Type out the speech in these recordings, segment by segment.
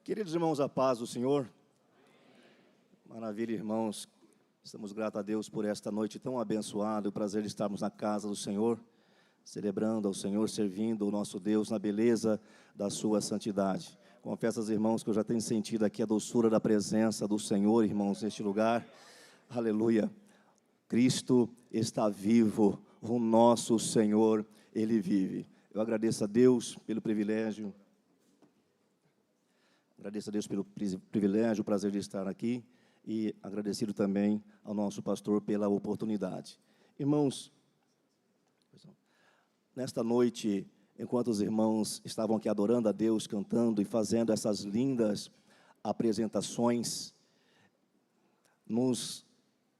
Queridos irmãos, a paz do Senhor. Maravilha, irmãos. Estamos gratos a Deus por esta noite tão abençoada. O prazer de estarmos na casa do Senhor, celebrando ao Senhor, servindo o nosso Deus na beleza da sua santidade. Confesso aos irmãos que eu já tenho sentido aqui a doçura da presença do Senhor, irmãos, neste lugar. Aleluia. Cristo está vivo, o nosso Senhor, Ele vive. Eu agradeço a Deus pelo privilégio. Agradeço a Deus pelo privilégio, o prazer de estar aqui e agradecido também ao nosso pastor pela oportunidade. Irmãos, nesta noite, enquanto os irmãos estavam aqui adorando a Deus, cantando e fazendo essas lindas apresentações, nos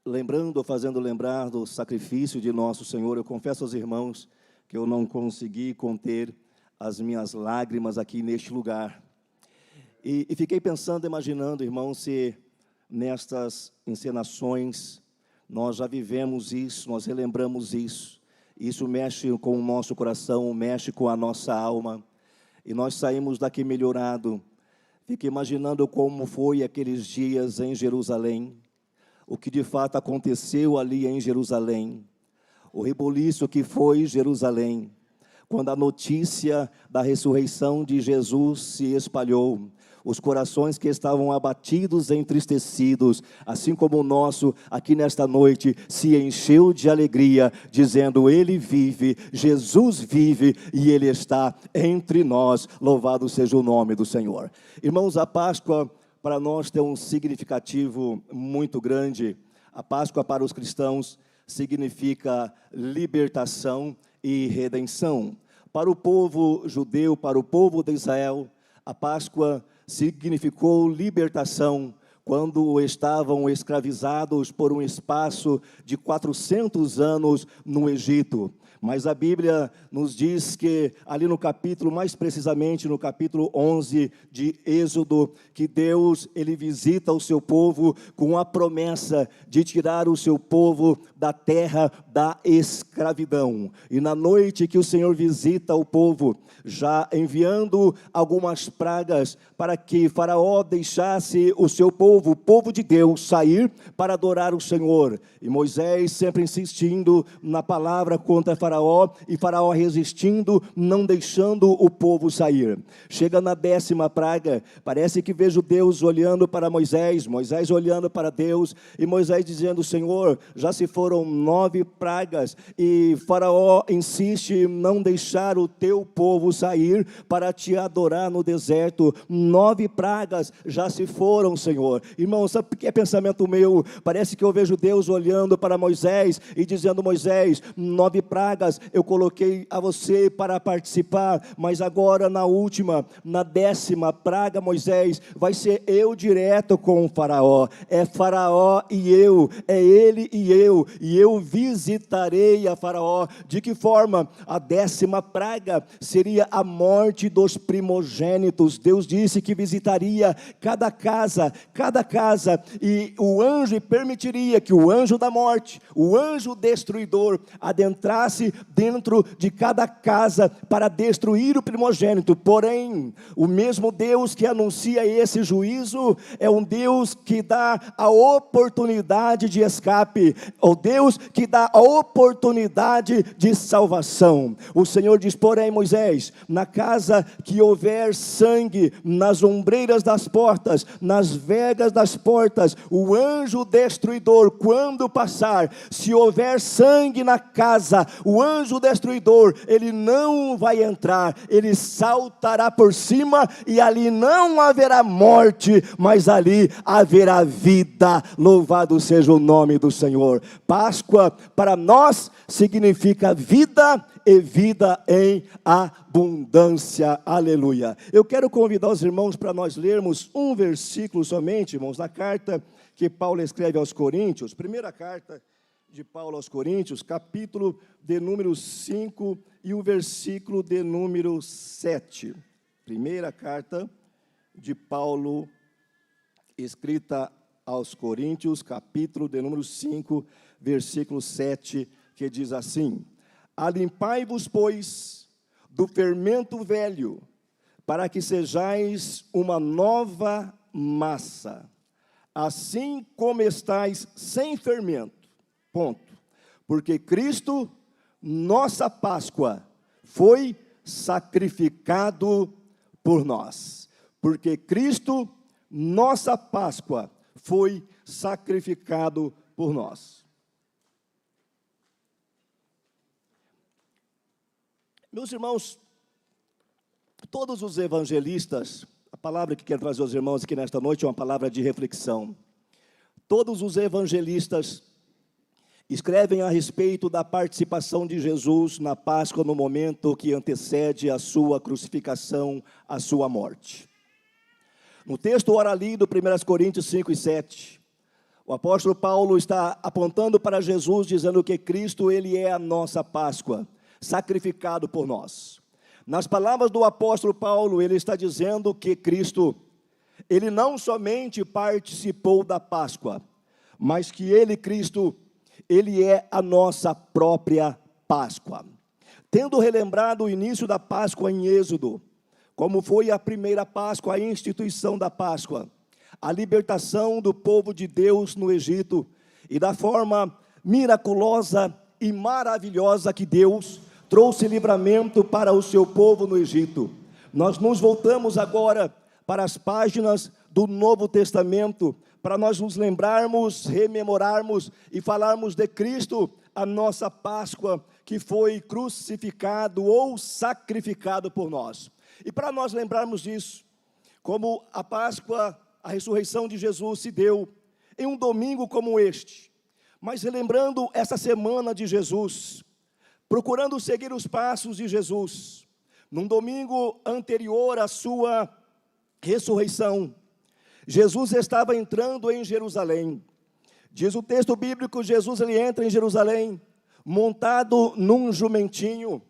lembrando, fazendo lembrar do sacrifício de nosso Senhor, eu confesso aos irmãos que eu não consegui conter as minhas lágrimas aqui neste lugar. E fiquei pensando, imaginando, irmãos, se nestas encenações nós já vivemos isso, nós relembramos isso. Isso mexe com o nosso coração, mexe com a nossa alma. E nós saímos daqui melhorado. Fiquei imaginando como foi aqueles dias em Jerusalém. O que de fato aconteceu ali em Jerusalém. O rebuliço que foi Jerusalém. Quando a notícia da ressurreição de Jesus se espalhou. Os corações que estavam abatidos e entristecidos, assim como o nosso, aqui nesta noite, se encheu de alegria, dizendo, Ele vive, Jesus vive, e Ele está entre nós, louvado seja o nome do Senhor. Irmãos, a Páscoa para nós tem um significativo muito grande. A Páscoa para os cristãos significa libertação e redenção. Para o povo judeu, para o povo de Israel, a Páscoa significou libertação, quando estavam escravizados por um espaço de 400 anos no Egito. Mas a Bíblia nos diz que ali no capítulo, mais precisamente no capítulo 11 de Êxodo, que Deus, Ele visita o seu povo com a promessa de tirar o seu povo da terra da escravidão. E na noite que o Senhor visita o povo, já enviando algumas pragas para que Faraó deixasse o seu povo, o povo de Deus, sair para adorar o Senhor. E Moisés sempre insistindo na palavra contra Faraó, e Faraó resistindo, não deixando o povo sair. Chega na 10ª praga, parece que vejo Deus olhando para Moisés, Moisés olhando para Deus, e Moisés dizendo, Senhor, já se foram 9 pragas, e Faraó insiste em não deixar o teu povo sair para te adorar no deserto. 9 pragas já se foram, Senhor. Irmão, sabe o que é pensamento meu? Parece que eu vejo Deus olhando para Moisés e dizendo, Moisés, 9 pragas eu coloquei a você para participar, mas agora na última, na 10ª praga, Moisés, vai ser eu direto com o Faraó. É Faraó e eu, é ele e eu visitarei a Faraó. De que forma? A 10ª praga seria a morte dos primogênitos. Deus disse que visitaria cada casa, e o anjo permitiria que o anjo da morte, o anjo destruidor, adentrasse dentro de cada casa para destruir o primogênito. Porém, o mesmo Deus que anuncia esse juízo é um Deus que dá a oportunidade de escape, o Deus que dá a oportunidade de salvação. O Senhor diz, porém, Moisés, na casa que houver sangue, nas ombreiras das portas, nas vergas das portas, o anjo destruidor, quando passar, se houver sangue na casa, o anjo destruidor, ele não vai entrar, ele saltará por cima, e ali não haverá morte, mas ali haverá vida. Louvado seja o nome do Senhor. Páscoa para nós significa vida, e vida em abundância. Aleluia. Eu quero convidar os irmãos para nós lermos um versículo somente, irmãos, na carta que Paulo escreve aos Coríntios, primeira carta de Paulo aos Coríntios, capítulo de número 5 e o versículo de número 7. Primeira carta de Paulo, escrita aos Coríntios, capítulo de número 5, versículo 7, que diz assim: Alimpai-vos, pois, do fermento velho, para que sejais uma nova massa, assim como estáis sem fermento. Ponto. Porque Cristo, nossa Páscoa, foi sacrificado por nós. Porque Cristo, nossa Páscoa, foi sacrificado por nós. Meus irmãos, todos os evangelistas, a palavra que quero trazer aos irmãos aqui nesta noite é uma palavra de reflexão. Todos os evangelistas escrevem a respeito da participação de Jesus na Páscoa no momento que antecede a sua crucificação, a sua morte. No texto ora lido, 1 Coríntios 5 e 7, o apóstolo Paulo está apontando para Jesus, dizendo que Cristo, ele é a nossa Páscoa, sacrificado por nós. Nas palavras do apóstolo Paulo, ele está dizendo que Cristo, ele não somente participou da Páscoa, mas que ele, Cristo, ele é a nossa própria Páscoa. Tendo relembrado o início da Páscoa em Êxodo, como foi a primeira Páscoa, a instituição da Páscoa, a libertação do povo de Deus no Egito, e da forma miraculosa e maravilhosa que Deus trouxe livramento para o seu povo no Egito. Nós nos voltamos agora para as páginas do Novo Testamento, para nós nos lembrarmos, rememorarmos e falarmos de Cristo, a nossa Páscoa, que foi crucificado ou sacrificado por nós. E para nós lembrarmos disso, como a Páscoa, a ressurreição de Jesus se deu em um domingo como este, mas relembrando essa semana de Jesus, procurando seguir os passos de Jesus, num domingo anterior à sua ressurreição, Jesus estava entrando em Jerusalém. Diz o texto bíblico, Jesus ele entra em Jerusalém, montado num jumentinho,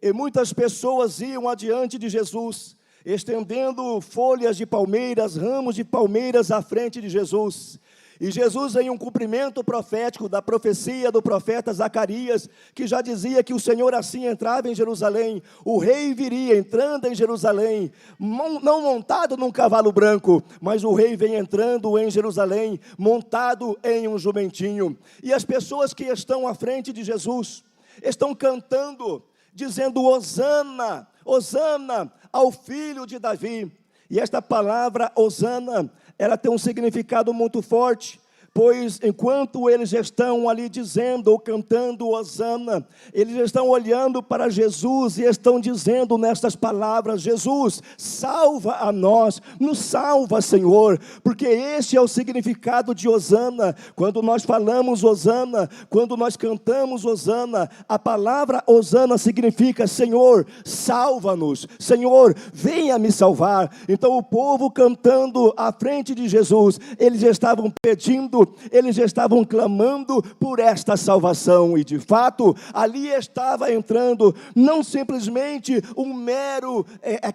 e muitas pessoas iam adiante de Jesus, estendendo folhas de palmeiras, ramos de palmeiras à frente de Jesus. E Jesus, em um cumprimento profético da profecia do profeta Zacarias, que já dizia que o Senhor assim entrava em Jerusalém, o rei viria entrando em Jerusalém, não montado num cavalo branco, mas o rei vem entrando em Jerusalém, montado em um jumentinho. E as pessoas que estão à frente de Jesus, estão cantando, dizendo Hosana, Hosana ao filho de Davi. E esta palavra Hosana, ela tem um significado muito forte, pois enquanto eles estão ali dizendo ou cantando Hosana, eles estão olhando para Jesus e estão dizendo nestas palavras, Jesus, salva a nós, nos salva, Senhor, porque este é o significado de Hosana. Quando nós falamos Hosana, quando nós cantamos Hosana, a palavra Hosana significa, Senhor, salva-nos, Senhor, venha me salvar. Então o povo cantando à frente de Jesus, eles estavam pedindo, eles estavam clamando por esta salvação, e de fato, ali estava entrando, não simplesmente um mero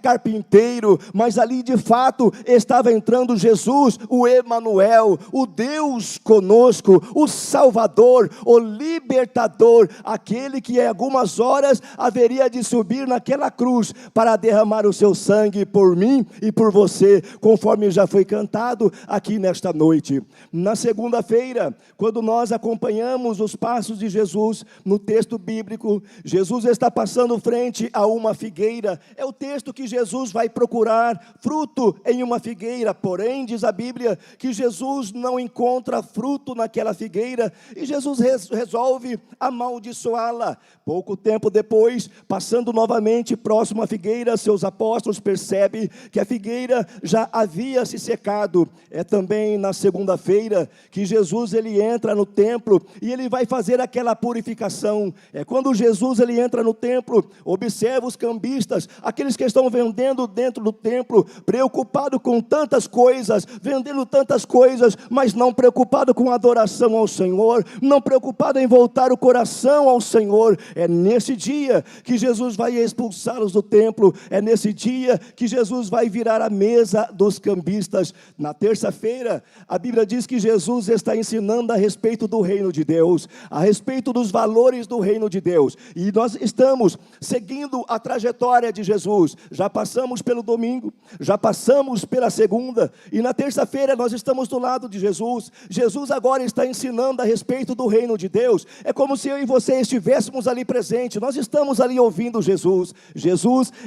carpinteiro, mas ali de fato, estava entrando Jesus, o Emanuel, o Deus conosco, o Salvador, o Libertador, aquele que em algumas horas haveria de subir naquela cruz, para derramar o seu sangue por mim e por você, conforme já foi cantado aqui nesta noite. Na segunda-feira, quando nós acompanhamos os passos de Jesus no texto bíblico, Jesus está passando frente a uma figueira. É o texto que Jesus vai procurar fruto em uma figueira, porém diz a Bíblia que Jesus não encontra fruto naquela figueira, e Jesus resolve amaldiçoá-la. Pouco tempo depois, passando novamente próximo à figueira, seus apóstolos percebem que a figueira já havia se secado. É também na segunda-feira que Jesus ele entra no templo e ele vai fazer aquela purificação. É quando Jesus ele entra no templo, observa os cambistas, aqueles que estão vendendo dentro do templo, preocupado com tantas coisas, vendendo tantas coisas, mas não preocupado com a adoração ao Senhor, não preocupado em voltar o coração ao Senhor. É nesse dia que Jesus vai expulsá-los do templo, é nesse dia que Jesus vai virar a mesa dos cambistas. Na terça-feira, a Bíblia diz que Jesus Jesus está ensinando a respeito do reino de Deus, a respeito dos valores do reino de Deus. E nós estamos seguindo a trajetória de Jesus. Já passamos pelo domingo, já passamos pela segunda, e na terça-feira nós estamos do lado de Jesus. Jesus agora está ensinando a respeito do reino de Deus. É como se eu e você estivéssemos ali presente. Nós estamos ali ouvindo Jesus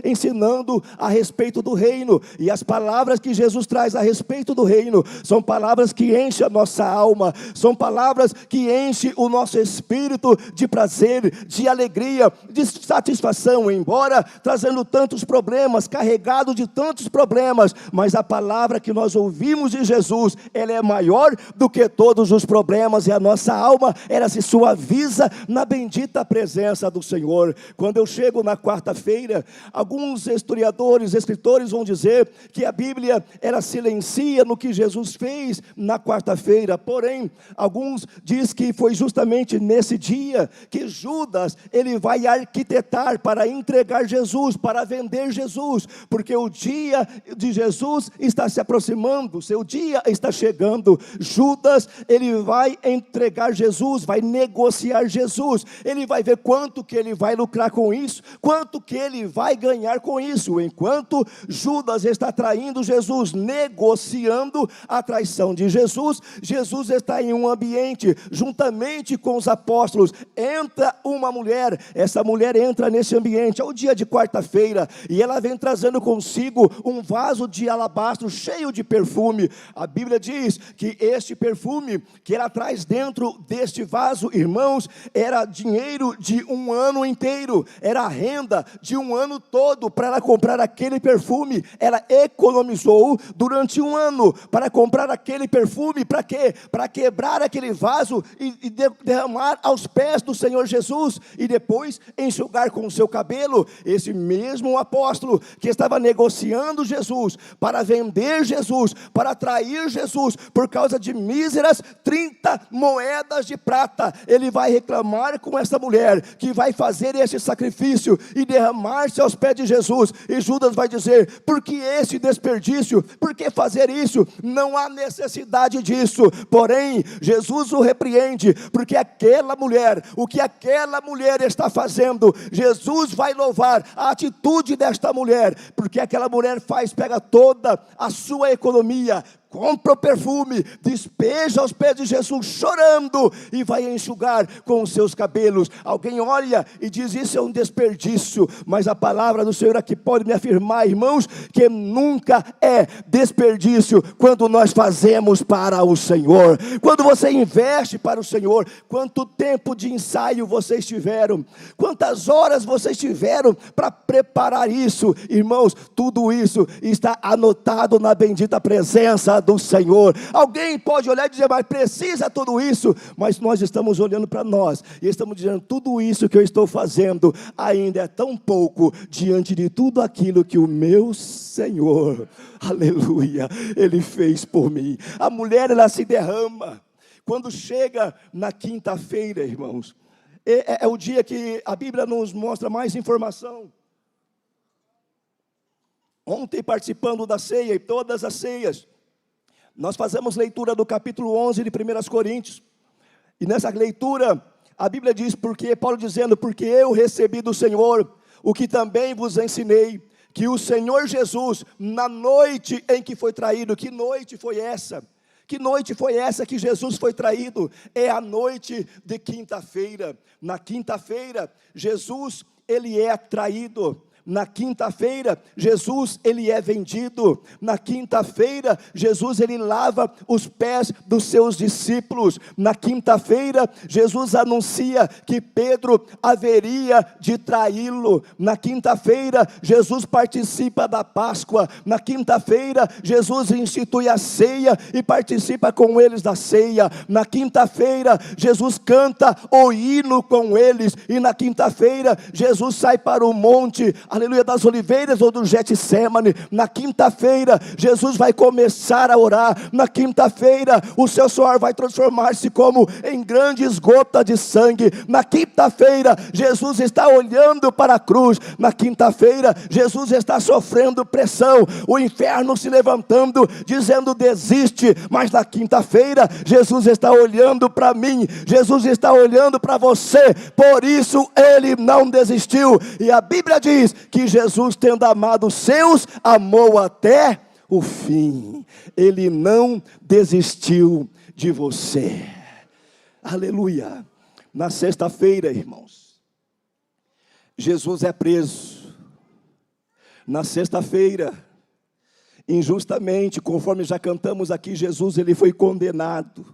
ensinando a respeito do reino, e as palavras que Jesus traz a respeito do reino são palavras que enchem a nossa alma, são palavras que enchem o nosso espírito de prazer, de alegria, de satisfação, embora trazendo tantos problemas, carregado de tantos problemas, mas a palavra que nós ouvimos de Jesus, ela é maior do que todos os problemas, e a nossa alma, ela se suaviza na bendita presença do Senhor. Quando eu chego na quarta-feira, alguns historiadores, escritores vão dizer que a Bíblia, ela silencia no que Jesus fez na quarta-feira, porém, alguns dizem que foi justamente nesse dia que Judas, ele vai arquitetar para entregar Jesus, para vender Jesus, porque o dia de Jesus está se aproximando, seu dia está chegando. Judas, ele vai entregar Jesus, vai negociar Jesus, ele vai ver quanto que ele vai lucrar com isso, quanto que ele vai ganhar com isso. Enquanto Judas está traindo Jesus, negociando a traição de Jesus, Jesus está em um ambiente, juntamente com os apóstolos, entra uma mulher, essa mulher entra nesse ambiente, é o dia de quarta-feira, e ela vem trazendo consigo um vaso de alabastro cheio de perfume. A Bíblia diz que este perfume que ela traz dentro deste vaso, irmãos, era dinheiro de um ano inteiro, era a renda de um ano todo para ela comprar aquele perfume. Ela economizou durante um ano para comprar aquele perfume. Para quê? Para quebrar aquele vaso e derramar aos pés do Senhor Jesus, e depois enxugar com o seu cabelo. Esse mesmo apóstolo que estava negociando Jesus, para vender Jesus, para atrair Jesus, por causa de míseras 30 moedas de prata, ele vai reclamar com essa mulher, que vai fazer esse sacrifício e derramar-se aos pés de Jesus. E Judas vai dizer: por que esse desperdício? Por que fazer isso? Não há necessidade disso. Porém, Jesus o repreende, porque aquela mulher, o que aquela mulher está fazendo, Jesus vai louvar a atitude desta mulher, porque aquela mulher pega toda a sua economia, compra o perfume, despeja aos pés de Jesus chorando, e vai enxugar com os seus cabelos. Alguém olha e diz: isso é um desperdício, mas a palavra do Senhor aqui pode me afirmar, irmãos, que nunca é desperdício quando nós fazemos para o Senhor, quando você investe para o Senhor. Quanto tempo de ensaio vocês tiveram, quantas horas vocês tiveram para preparar isso, irmãos? Tudo isso está anotado na bendita presença do Senhor. Alguém pode olhar e dizer: mas precisa tudo isso? Mas nós estamos olhando para nós e estamos dizendo: tudo isso que eu estou fazendo ainda é tão pouco diante de tudo aquilo que o meu Senhor, aleluia, Ele fez por mim. A mulher, ela se derrama. Quando chega na quinta-feira, irmãos, é o dia que a Bíblia nos mostra mais informação. Ontem, participando da ceia e todas as ceias, nós fazemos leitura do capítulo 11 de 1 Coríntios, e nessa leitura, a Bíblia diz, porque Paulo dizendo: porque eu recebi do Senhor o que também vos ensinei, que o Senhor Jesus, na noite em que foi traído. Que noite foi essa? Que noite foi essa que Jesus foi traído? É a noite de quinta-feira. Na quinta-feira, Jesus, ele é traído. Na quinta-feira, Jesus, ele é vendido. Na quinta-feira, Jesus, ele lava os pés dos seus discípulos. Na quinta-feira, Jesus anuncia que Pedro haveria de traí-lo. Na quinta-feira, Jesus participa da Páscoa. Na quinta-feira, Jesus institui a ceia e participa com eles da ceia. Na quinta-feira, Jesus canta o hino com eles. E na quinta-feira, Jesus sai para o monte. aleluia, das oliveiras ou do Getsemane. Na quinta-feira, Jesus vai começar a orar. Na quinta-feira, o seu suor vai transformar-se como em grandes gotas de sangue. Na quinta-feira, Jesus está olhando para a cruz. Na quinta-feira, Jesus está sofrendo pressão, o inferno se levantando, dizendo desiste. Mas na quinta-feira, Jesus está olhando para mim, Jesus está olhando para você, por isso Ele não desistiu. E a Bíblia diz que Jesus, tendo amado os seus, amou até o fim. Ele não desistiu de você. Aleluia. Na sexta-feira, irmãos, Jesus é preso. Na sexta-feira, injustamente, conforme já cantamos aqui, Jesus ele foi condenado.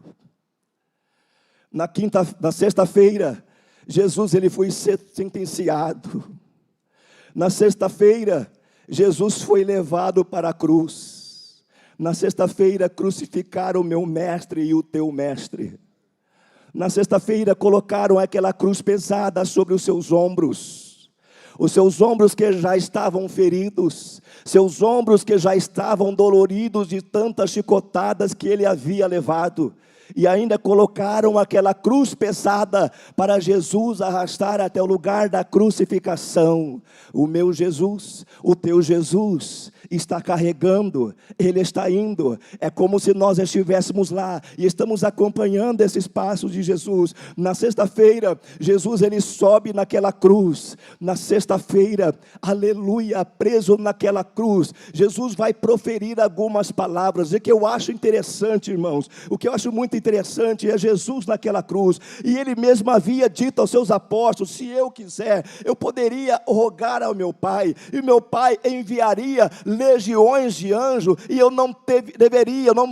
Na sexta-feira, Jesus ele foi sentenciado. Na sexta-feira, Jesus foi levado para a cruz. Na sexta-feira, crucificaram o meu mestre e o teu mestre. Na sexta-feira, colocaram aquela cruz pesada sobre os seus ombros. Os seus ombros que já estavam feridos, seus ombros que já estavam doloridos de tantas chicotadas que ele havia levado. E ainda colocaram aquela cruz pesada para Jesus arrastar até o lugar da crucificação. O meu Jesus, o teu Jesus está carregando, Ele está indo. É como se nós estivéssemos lá e estamos acompanhando esses passos de Jesus. Na sexta-feira, Jesus ele sobe naquela cruz. Na sexta-feira, aleluia, preso naquela cruz, Jesus vai proferir algumas palavras. E que eu acho interessante, irmãos, o que eu acho muito interessante é Jesus naquela cruz. E Ele mesmo havia dito aos seus apóstolos: se eu quiser, eu poderia rogar ao meu Pai, e meu Pai enviaria legiões de anjos, e eu não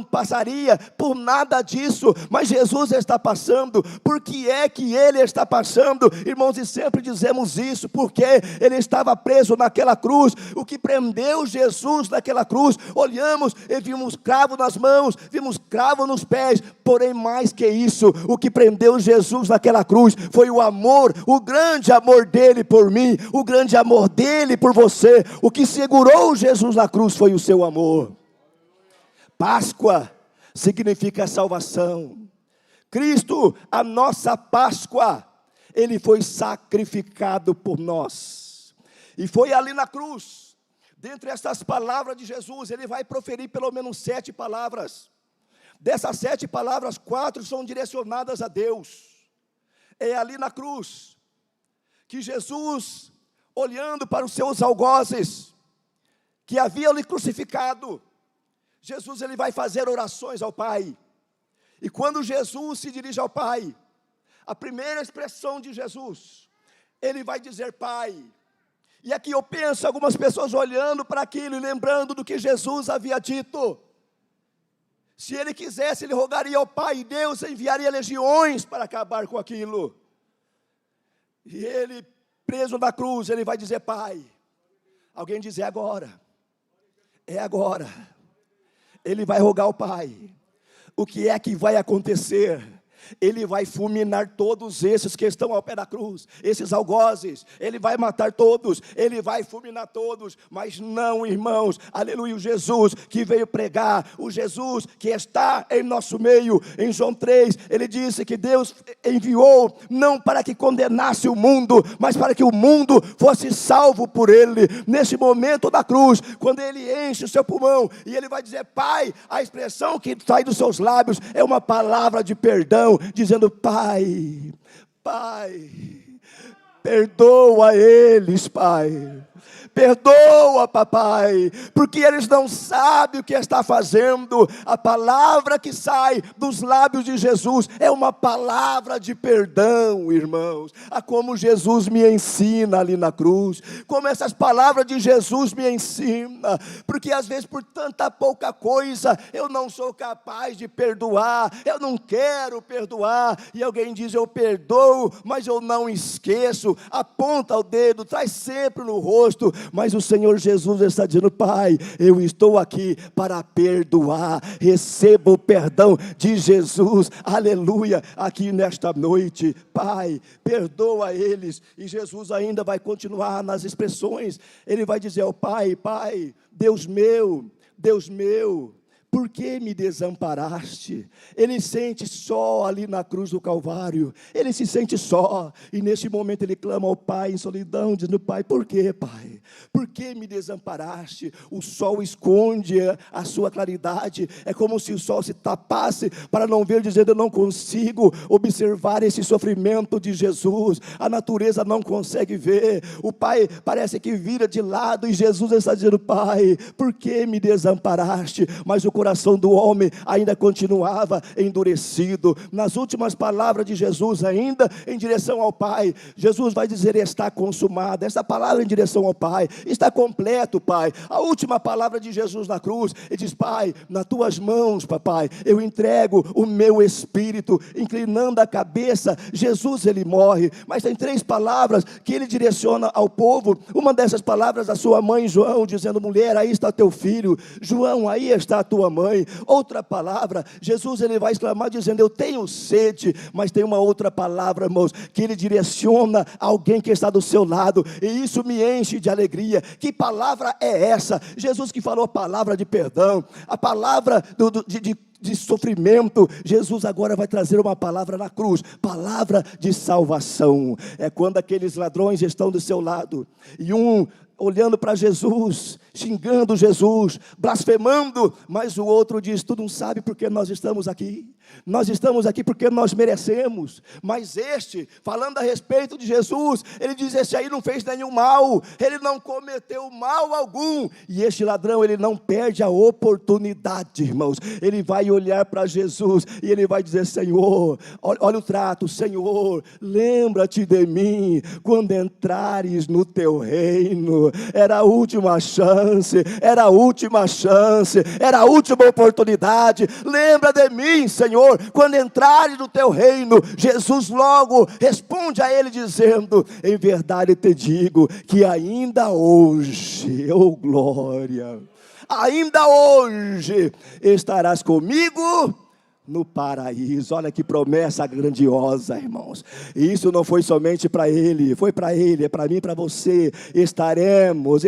passaria por nada disso. Mas Jesus está passando. Por que é que Ele está passando? Irmãos, e sempre dizemos isso, porque Ele estava preso naquela cruz. O que prendeu Jesus naquela cruz, olhamos e vimos cravo nas mãos, vimos cravo nos pés. Porém, mais que isso, o que prendeu Jesus naquela cruz foi o amor, o grande amor dele por mim, o grande amor dele por você. O que segurou Jesus na cruz foi o seu amor. Páscoa significa salvação. Cristo, a nossa Páscoa, Ele foi sacrificado por nós. E foi ali na cruz, dentre essas palavras de Jesus, Ele vai proferir pelo menos 7 palavras. Dessas 7 palavras, 4 são direcionadas a Deus. É ali na cruz que Jesus, olhando para os seus algozes, que haviam lhe crucificado, Jesus ele vai fazer orações ao Pai. E quando Jesus se dirige ao Pai, a primeira expressão de Jesus, Ele vai dizer Pai. E aqui eu penso algumas pessoas olhando para aquilo e lembrando do que Jesus havia dito. Se Ele quisesse, Ele rogaria ao Pai, e Deus enviaria legiões para acabar com aquilo. E Ele, preso na cruz, Ele vai dizer Pai. Alguém diz, é agora. É agora. Ele vai rogar ao Pai. O que é que vai acontecer? Ele vai fulminar todos esses que estão ao pé da cruz, esses algozes. Ele vai matar todos, Ele vai fulminar todos. Mas não, irmãos, aleluia, o Jesus que veio pregar, o Jesus que está em nosso meio. Em João 3, Ele disse que Deus enviou não para que condenasse o mundo, mas para que o mundo fosse salvo por Ele. Nesse momento da cruz, quando Ele enche o seu pulmão e Ele vai dizer Pai, a expressão que sai dos seus lábios é uma palavra de perdão, dizendo Pai, Pai, perdoa eles, Pai. Perdoa, papai, porque eles não sabem o que está fazendo. A palavra que sai dos lábios de Jesus é uma palavra de perdão, irmãos. A como Jesus me ensina ali na cruz, como essas palavras de Jesus me ensinam, porque às vezes por tanta pouca coisa eu não sou capaz de perdoar, eu não quero perdoar, e alguém diz eu perdoo, mas eu não esqueço, aponta o dedo, traz sempre no rosto, mas o Senhor Jesus está dizendo: Pai, eu estou aqui para perdoar. Receba o perdão de Jesus, aleluia, aqui nesta noite. Pai, perdoa eles. E Jesus ainda vai continuar nas expressões. Ele vai dizer ao Pai: Pai, Deus meu, por que me desamparaste? Ele sente só ali na cruz do Calvário, ele se sente só, e neste momento ele clama ao Pai em solidão, dizendo: Pai, por que, Pai? Por que me desamparaste? O sol esconde a sua claridade, é como se o sol se tapasse para não ver, dizendo: eu não consigo observar esse sofrimento de Jesus, a natureza não consegue ver. O Pai parece que vira de lado, e Jesus está dizendo: Pai, por que me desamparaste? Mas o coração do homem ainda continuava endurecido. Nas últimas palavras de Jesus, ainda em direção ao Pai, Jesus vai dizer: está consumado. Essa palavra em direção ao Pai, está completo, Pai. A última palavra de Jesus na cruz, ele diz: Pai, nas tuas mãos, papai, eu entrego o meu espírito. Inclinando a cabeça, Jesus, ele morre. Mas tem 3 palavras que ele direciona ao povo. Uma dessas palavras, a sua mãe João, dizendo: mulher, aí está teu filho. João, aí está a tua mãe. Outra palavra, Jesus, ele vai exclamar dizendo: eu tenho sede. Mas tem uma outra palavra, irmãos, que ele direciona a alguém que está do seu lado, e isso me enche de alegria. Que palavra é essa? Jesus que falou a palavra de perdão, a palavra de sofrimento. Jesus agora vai trazer uma palavra na cruz, palavra de salvação. É quando aqueles ladrões estão do seu lado, e um olhando para Jesus, xingando Jesus, blasfemando, mas o outro diz: tu não sabe porque nós estamos aqui? Nós estamos aqui porque nós merecemos. Mas este, falando a respeito de Jesus, ele diz: esse aí não fez nenhum mal, ele não cometeu mal algum. E este ladrão, ele não perde a oportunidade, irmãos. Ele vai olhar para Jesus e ele vai dizer: Senhor, olha o trato, Senhor, lembra-te de mim quando entrares no teu reino. Era a última chance, era a última chance, era a última oportunidade. Lembra de mim, Senhor, quando entrares no teu reino. Jesus logo responde a ele dizendo: em verdade te digo que ainda hoje, oh glória, ainda hoje estarás comigo no paraíso. Olha que promessa grandiosa, irmãos. E isso não foi somente para ele, foi para ele, é para mim e para você. Estaremos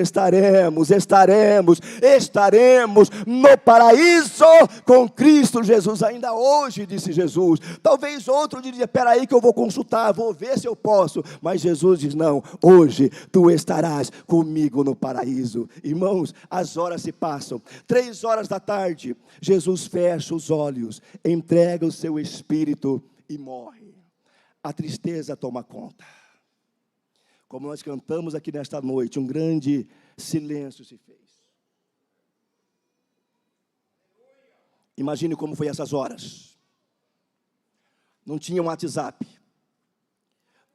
no paraíso com Cristo Jesus, ainda hoje, disse Jesus. Talvez outro diria: espera aí que eu vou consultar, vou ver se eu posso. Mas Jesus diz: não, hoje tu estarás comigo no paraíso. Irmãos, as horas se passam, 3 horas da tarde, Jesus fecha os olhos, entrega o seu espírito e morre. A tristeza toma conta. Como nós cantamos aqui nesta noite, um grande silêncio se fez. Imagine como foi essas horas. Não tinha um WhatsApp,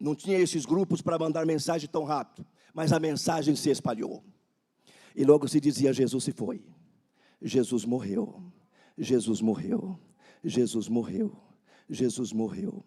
não tinha esses grupos para mandar mensagem tão rápido, mas a mensagem se espalhou. E logo se dizia: Jesus se foi, Jesus morreu, Jesus morreu, Jesus morreu, Jesus morreu.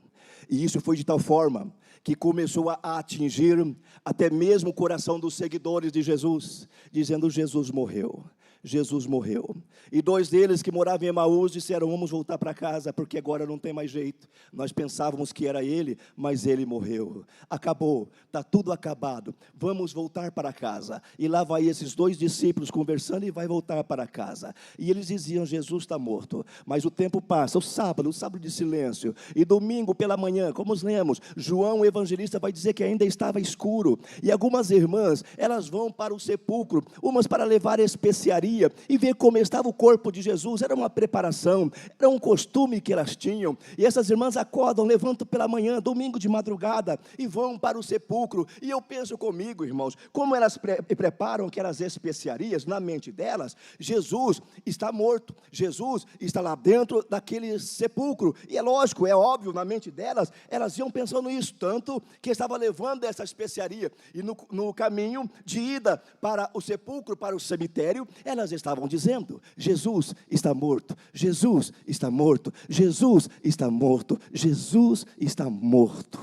E isso foi de tal forma que começou a atingir até mesmo o coração dos seguidores de Jesus, dizendo: Jesus morreu, Jesus morreu. E 2 deles que moravam em Emaús disseram: vamos voltar para casa, porque agora não tem mais jeito. Nós pensávamos que era ele, mas ele morreu. Acabou, está tudo acabado, vamos voltar para casa. E lá vai esses 2 discípulos conversando e vai voltar para casa. E eles diziam: Jesus está morto. Mas o tempo passa, o sábado de silêncio. E domingo pela manhã, como lemos, João o evangelista vai dizer que ainda estava escuro. E algumas irmãs, elas vão para o sepulcro, umas para levar especiaria e ver como estava o corpo de Jesus. Era uma preparação, era um costume que elas tinham. E essas irmãs acordam, levantam pela manhã, domingo de madrugada, e vão para o sepulcro. E eu penso comigo, irmãos, como elas preparam aquelas especiarias na mente delas. Jesus está morto, Jesus está lá dentro daquele sepulcro. E é lógico, é óbvio, na mente delas, elas iam pensando isso, tanto que estava levando essa especiaria. E no caminho de ida para o sepulcro, para o cemitério, elas estavam dizendo: Jesus está morto, Jesus está morto, Jesus está morto, Jesus está morto.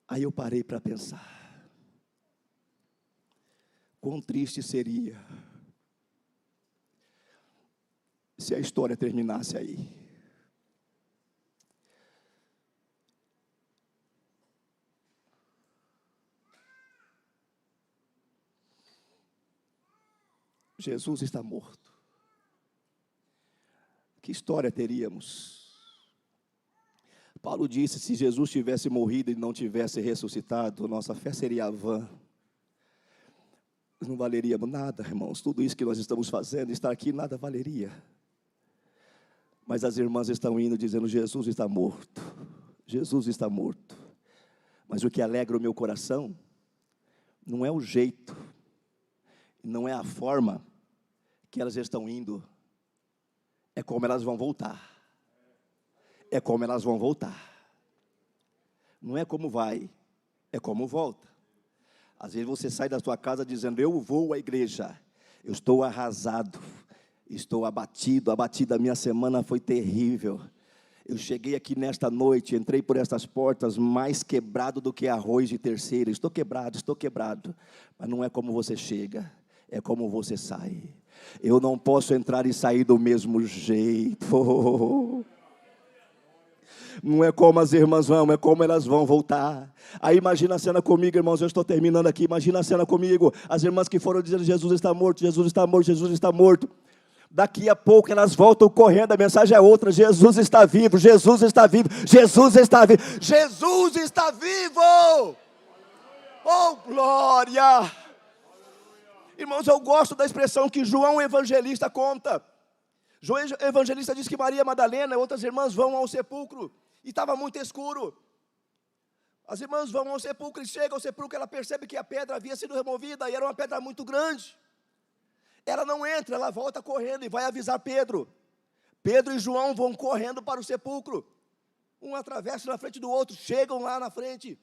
Aí eu parei para pensar. quão triste seria se a história terminasse aí. Jesus está morto. Que história teríamos? Paulo disse, se Jesus tivesse morrido e não tivesse ressuscitado, nossa fé seria vã. Não valeríamos nada, irmãos. Tudo isso que nós estamos fazendo, estar aqui, nada valeria. Mas as irmãs estão indo dizendo, Jesus está morto. Jesus está morto. Mas o que alegra o meu coração não é o jeito, não é a forma que elas estão indo, é como elas vão voltar. É como elas vão voltar. Não é como vai, é como volta. Às vezes você sai da sua casa dizendo, eu vou à igreja, eu estou arrasado, estou abatido, a minha semana foi terrível. Eu cheguei aqui nesta noite, entrei por estas portas mais quebrado do que arroz de terceira. Estou quebrado, mas não é como você chega, é como você sai. Eu não posso entrar e sair do mesmo jeito. Não é como as irmãs vão, é como elas vão voltar. Aí imagina a cena comigo, irmãos, eu estou terminando aqui. Imagina a cena comigo, as irmãs que foram dizendo, Jesus está morto, Jesus está morto, Jesus está morto. Daqui a pouco elas voltam correndo, a mensagem é outra, Jesus está vivo, Jesus está vivo, Jesus está vivo, Jesus está vivo! Oh, glória! Irmãos, eu gosto da expressão que João Evangelista conta. João Evangelista diz que Maria Madalena e outras irmãs vão ao sepulcro, e estava muito escuro. As irmãs vão ao sepulcro e chegam ao sepulcro, ela percebe que a pedra havia sido removida, e era uma pedra muito grande. Ela não entra, ela volta correndo e vai avisar Pedro. Pedro e João vão correndo para o sepulcro. Um atravessa na frente do outro, chegam lá na frente.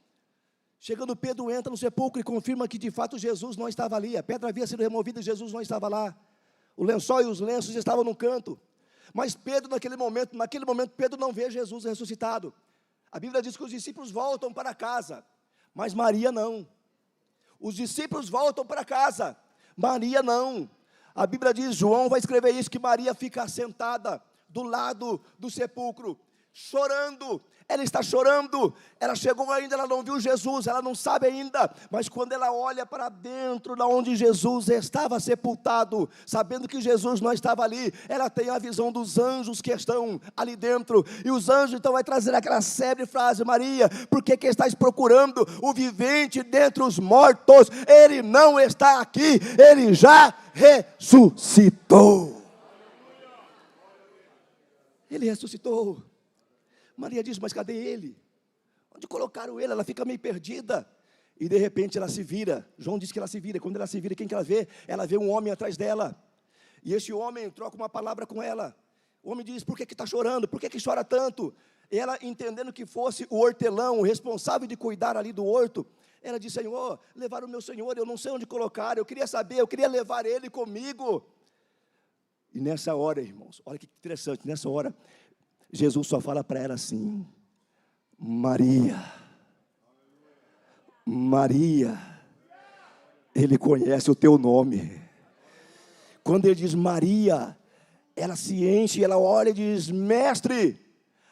Chegando Pedro entra no sepulcro e confirma que de fato Jesus não estava ali. A pedra havia sido removida e Jesus não estava lá. O lençol e os lenços estavam no canto. Mas Pedro naquele momento Pedro não vê Jesus ressuscitado. A Bíblia diz que os discípulos voltam para casa, mas Maria não. Os discípulos voltam para casa, Maria não. A Bíblia diz, João vai escrever isso, que Maria fica sentada do lado do sepulcro, chorando. Ela está chorando, ela chegou ainda, ela não viu Jesus, ela não sabe ainda, mas quando ela olha para dentro, da onde Jesus estava sepultado, sabendo que Jesus não estava ali, ela tem a visão dos anjos que estão ali dentro, e os anjos então vai trazer aquela célebre frase, Maria, por que estás procurando o vivente dentre os mortos? Ele não está aqui, ele já ressuscitou. Ele ressuscitou. Maria diz, mas cadê ele? Onde colocaram ele? Ela fica meio perdida. E de repente ela se vira. João diz que ela se vira. Quando ela se vira, quem que ela vê? Ela vê um homem atrás dela. E esse homem troca uma palavra com ela. O homem diz, por que está chorando? Por que chora tanto? E ela, entendendo que fosse o hortelão, o responsável de cuidar ali do horto, ela diz, Senhor, levaram o meu Senhor, eu não sei onde colocar, eu queria saber, eu queria levar ele comigo. E nessa hora, irmãos, olha que interessante, nessa hora, Jesus só fala para ela assim, Maria, Maria, Ele conhece o teu nome. Quando Ele diz Maria, ela se enche, ela olha e diz, Mestre,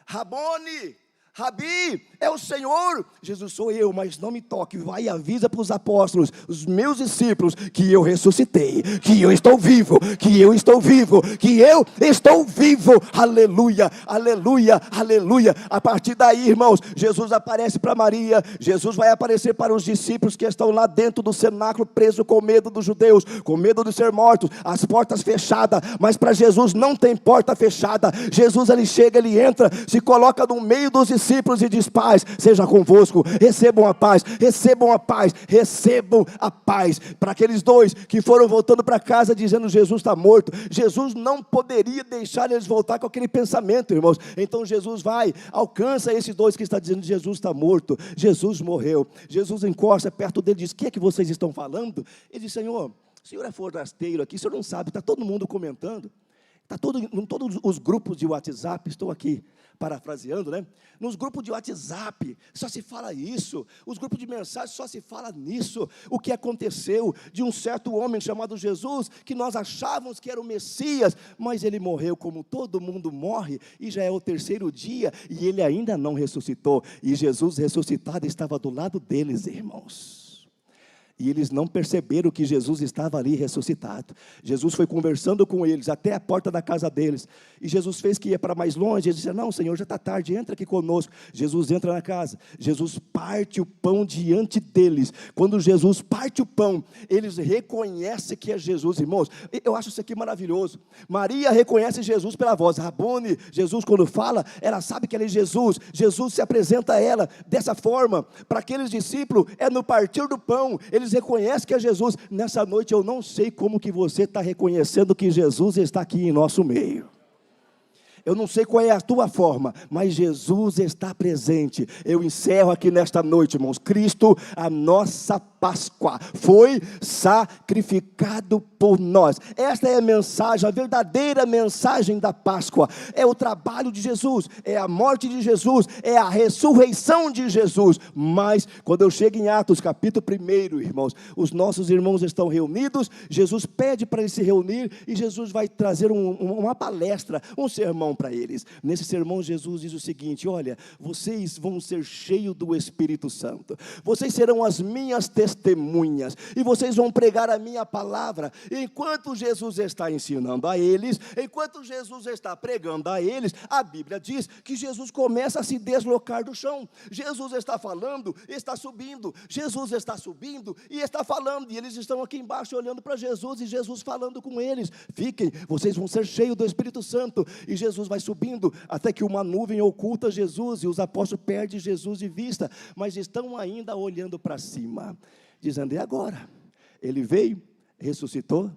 Rabone, Rabi, é o Senhor. Jesus, sou eu, mas não me toque. Vai e avisa para os apóstolos, os meus discípulos, que eu ressuscitei, que eu estou vivo, que eu estou vivo, que eu estou vivo. Aleluia, aleluia, aleluia. A partir daí, irmãos, Jesus aparece para Maria, Jesus vai aparecer para os discípulos que estão lá dentro do cenáculo, presos com medo dos judeus, com medo de ser mortos, as portas fechadas, mas para Jesus não tem porta fechada. Jesus, ele chega, ele entra, se coloca no meio dos discípulos e diz, paz seja convosco, recebam a paz, recebam a paz, recebam a paz. Para aqueles dois que foram voltando para casa dizendo, Jesus está morto, Jesus não poderia deixar eles voltar com aquele pensamento, irmãos. Então Jesus vai, alcança esses dois que estão dizendo, Jesus está morto, Jesus morreu. Jesus encosta perto dele e diz, o que é que vocês estão falando? Ele diz, Senhor, o Senhor é forasteiro aqui, o Senhor não sabe, está todo mundo comentando, está todos os grupos de WhatsApp, estou aqui parafraseando, né? Nos grupos de WhatsApp só se fala isso, os grupos de mensagem só se fala nisso. O que aconteceu de um certo homem chamado Jesus, que nós achávamos que era o Messias, mas ele morreu como todo mundo morre, e já é o terceiro dia, e ele ainda não ressuscitou, e Jesus ressuscitado estava do lado deles, irmãos. E eles não perceberam que Jesus estava ali ressuscitado. Jesus foi conversando com eles até a porta da casa deles. E Jesus fez que ia para mais longe. Eles disseram: não, Senhor, já está tarde, entra aqui conosco. Jesus entra na casa. Jesus parte o pão diante deles. Quando Jesus parte o pão, eles reconhecem que é Jesus, irmãos. Eu acho isso aqui maravilhoso. Maria reconhece Jesus pela voz. Rabone, Jesus quando fala, ela sabe que ele é Jesus. Jesus se apresenta a ela dessa forma. Para aqueles discípulos, é no partir do pão. Eles reconhecem que é Jesus. Nessa noite eu não sei como que você está reconhecendo que Jesus está aqui em nosso meio. Eu não sei qual é a tua forma, mas Jesus está presente. Eu encerro aqui nesta noite, irmãos. Cristo, a nossa Páscoa, foi sacrificado por nós. Esta é a mensagem, a verdadeira mensagem da Páscoa. É o trabalho de Jesus, é a morte de Jesus, é a ressurreição de Jesus. Mas, quando eu chego em Atos, capítulo 1, irmãos, os nossos irmãos estão reunidos, Jesus pede para eles se reunir, e Jesus vai trazer uma palestra, um sermão para eles. Nesse sermão, Jesus diz o seguinte: olha, vocês vão ser cheios do Espírito Santo, vocês serão as minhas testemunhas, e vocês vão pregar a minha palavra. Enquanto Jesus está ensinando a eles, enquanto Jesus está pregando a eles, a Bíblia diz que Jesus começa a se deslocar do chão. Jesus está falando, está subindo, Jesus está subindo e está falando, e eles estão aqui embaixo olhando para Jesus, e Jesus falando com eles: fiquem, vocês vão ser cheios do Espírito Santo. E Jesus vai subindo, até que uma nuvem oculta Jesus, e os apóstolos perdem Jesus de vista, mas estão ainda olhando para cima, dizendo: e agora? Ele veio, ressuscitou,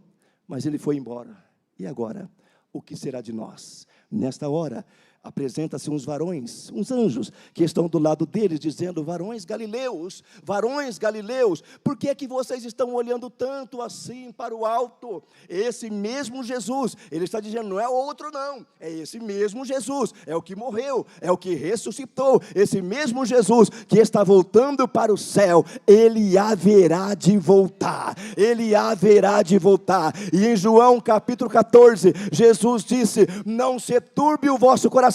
mas ele foi embora, e agora? O que será de nós? Nesta hora, apresenta-se uns varões, uns anjos, que estão do lado deles, dizendo: varões galileus, por que é que vocês estão olhando tanto assim para o alto? Esse mesmo Jesus, ele está dizendo, não é outro não, é esse mesmo Jesus, é o que morreu, é o que ressuscitou, esse mesmo Jesus que está voltando para o céu, ele haverá de voltar, e em João capítulo 14, Jesus disse: não se turbe o vosso coração,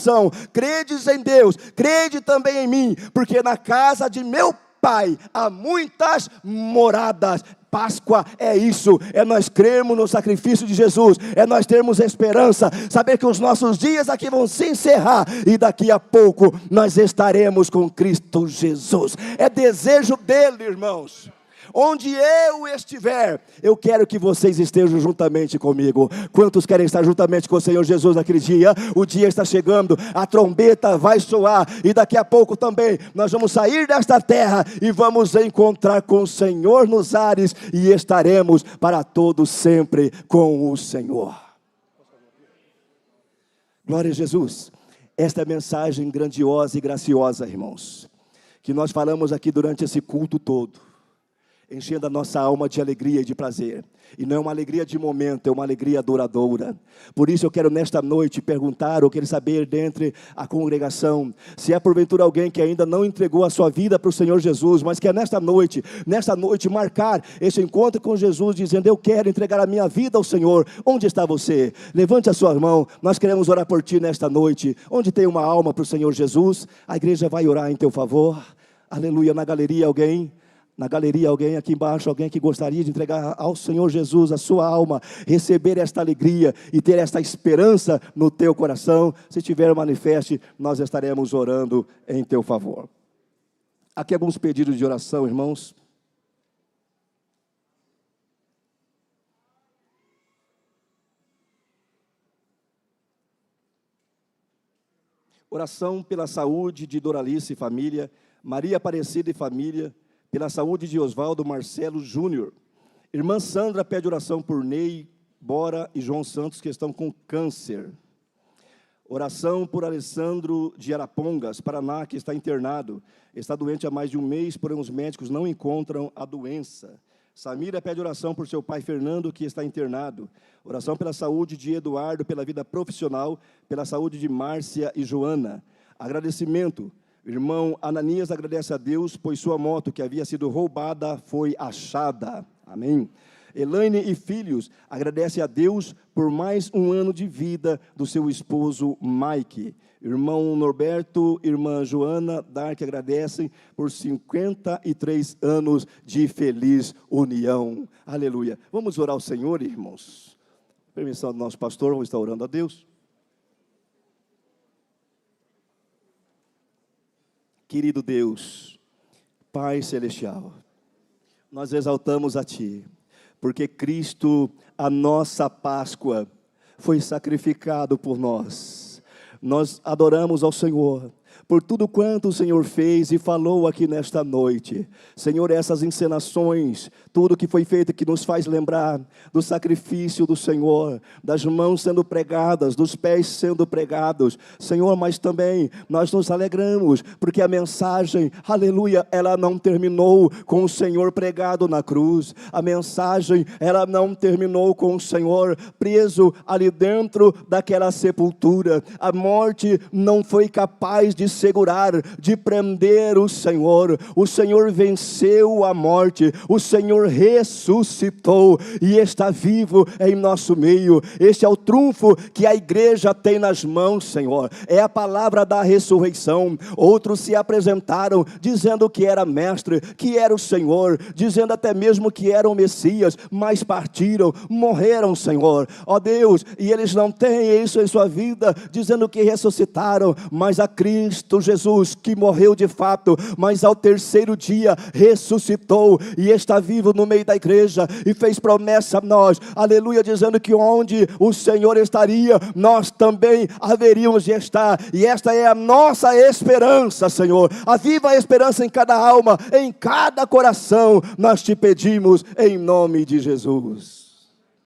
credes em Deus, crede também em mim, porque na casa de meu Pai há muitas moradas. Páscoa é isso, é nós crermos no sacrifício de Jesus, é nós termos esperança, saber que os nossos dias aqui vão se encerrar, e daqui a pouco nós estaremos com Cristo Jesus. É desejo dele, irmãos. Onde eu estiver, eu quero que vocês estejam juntamente comigo. Quantos querem estar juntamente com o Senhor Jesus naquele dia? O dia está chegando, a trombeta vai soar, e daqui a pouco também nós vamos sair desta terra e vamos encontrar com o Senhor nos ares, e estaremos para todos sempre com o Senhor. Glória a Jesus. Esta é a mensagem grandiosa e graciosa, irmãos, que nós falamos aqui durante esse culto todo, enchendo a nossa alma de alegria e de prazer. E não é uma alegria de momento, é uma alegria duradoura. Por isso eu quero nesta noite perguntar, ou quero saber dentre a congregação, se é porventura alguém que ainda não entregou a sua vida para o Senhor Jesus, mas quer nesta noite marcar esse encontro com Jesus, dizendo: eu quero entregar a minha vida ao Senhor. Onde está você? Levante a sua mão, nós queremos orar por ti nesta noite. Onde tem uma alma para o Senhor Jesus, a igreja vai orar em teu favor. Aleluia. Na galeria alguém? Na galeria, alguém aqui embaixo, alguém que gostaria de entregar ao Senhor Jesus a sua alma, receber esta alegria e ter esta esperança no teu coração? Se tiver, manifeste, nós estaremos orando em teu favor. Aqui alguns pedidos de oração, irmãos. Oração pela saúde de Doralice e família, Maria Aparecida e família, pela saúde de Oswaldo Marcelo Júnior. Irmã Sandra pede oração por Ney, Bora e João Santos, que estão com câncer. Oração por Alessandro de Arapongas, Paraná, que está internado. Está doente há mais de um mês, porém os médicos não encontram a doença. Samira pede oração por seu pai Fernando, que está internado. Oração pela saúde de Eduardo, pela vida profissional, pela saúde de Márcia e Joana. Agradecimento. Irmão Ananias agradece a Deus, pois sua moto que havia sido roubada foi achada. Amém. Elaine e filhos agradecem a Deus por mais um ano de vida do seu esposo Mike. Irmão Norberto, irmã Joana Dark agradecem por 53 anos de feliz união. Aleluia. Vamos orar ao Senhor, irmãos. Permissão do nosso pastor, vamos estar orando a Deus. Querido Deus, Pai Celestial, nós exaltamos a Ti, porque Cristo, a nossa Páscoa, foi sacrificado por nós. Nós adoramos ao Senhor por tudo quanto o Senhor fez e falou aqui nesta noite. Senhor, essas encenações, tudo que foi feito que nos faz lembrar do sacrifício do Senhor, das mãos sendo pregadas, dos pés sendo pregados. Senhor, mas também nós nos alegramos, porque a mensagem, aleluia, ela não terminou com o Senhor pregado na cruz. A mensagem, ela não terminou com o Senhor preso ali dentro daquela sepultura. A morte não foi capaz de segurar, de prender o Senhor. O Senhor venceu a morte, o Senhor ressuscitou e está vivo em nosso meio. Este é o trunfo que a igreja tem nas mãos, Senhor. É a palavra da ressurreição. Outros se apresentaram dizendo que era mestre, que era o Senhor, dizendo até mesmo que era o Messias, mas partiram, morreram, Senhor. Ó Deus, e eles não têm isso em sua vida, dizendo que ressuscitaram, mas a Cristo Jesus, que morreu de fato, mas ao terceiro dia ressuscitou e está vivo no meio da igreja e fez promessa a nós, aleluia, dizendo que onde o Senhor estaria, nós também haveríamos de estar, e esta é a nossa esperança, Senhor. Aviva a esperança em cada alma, em cada coração, nós te pedimos em nome de Jesus.